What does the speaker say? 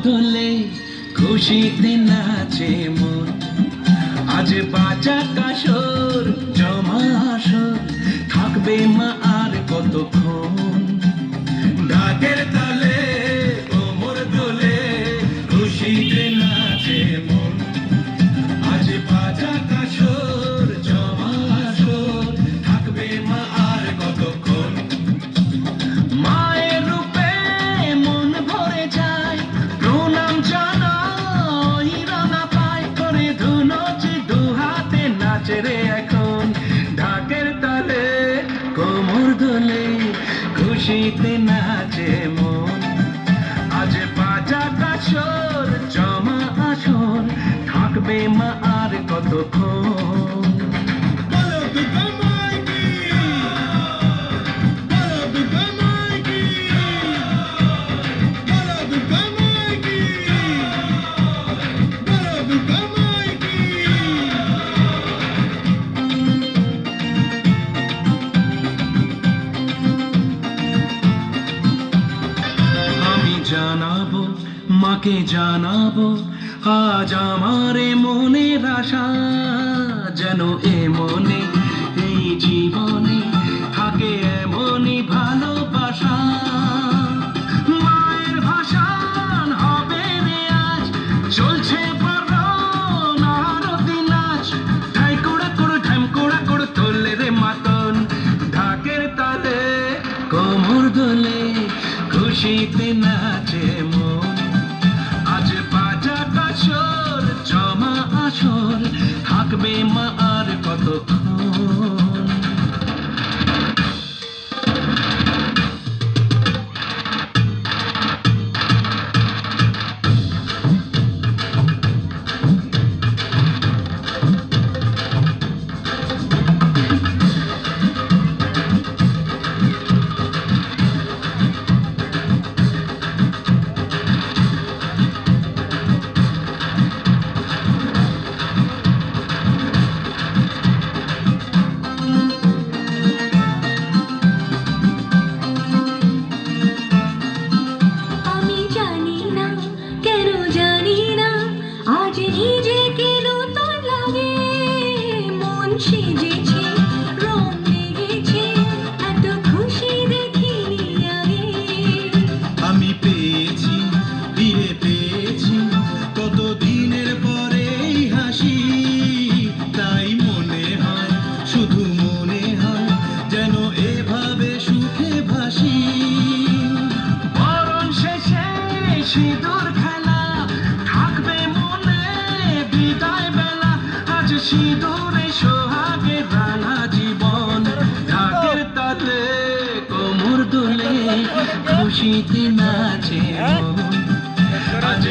দোলে খুশিতে নাচে মন, আজ বাজা কাসর জমা আসর, থাকবে মা আর কতক্ষণ। ঢাকের তালে কোমর দোলে খুশিতে নাচে মন, আজ বাজা কাসর জমা আসর, থাকবে মা আর কতক্ষণ। মায়ের রূপে মন ভরে যায়, প্রণাম জানাই রাঙা পায় করে ধুনোচি দু হাতে নাচে রে এখন। ঢাকের তালে কোমর দোলে খুশিতে নাচে মন, আজ বাজা কাসর জমা আসর, থাকবে মা আর কতক্ষণ। জানাবো মাকে জানাবো আজ আমারে মনের আশা, যেন এ মনে এই জীবনে থাকে এমনই ভালোবাসা। মায়ের ভাষণ হবে রে আজ, চলছে বরণ আরতি নাচ, ঢাই কোড়া কোড় ঢাম কোড়া কোড় তোলে রে মাতন। ঢাকের তালে কোমর দোলে খুশিতে নাচে মন, আজ বাজা কাসর জমা আসর, থাকবে মা আর কতক্ষণ। সেজেছে রং লেগেছে এত খুশি দেখিনি আগে। আমি পেয়েছি ফিরে পেয়েছি কত দিনের পরে এই হাসি, তাই মনে হয় শুধু মনে হয় যেন এভাবে সুখে ভাসি। বরণ শেষে সিঁদুর খেলা থাকবে মনে বিদায় বেলা, আজ সিঁদুরে সোহাগে রাঙা জীবন। ঢাকের তালে কোমর দোলে খুশিতে নাচে মন, আজ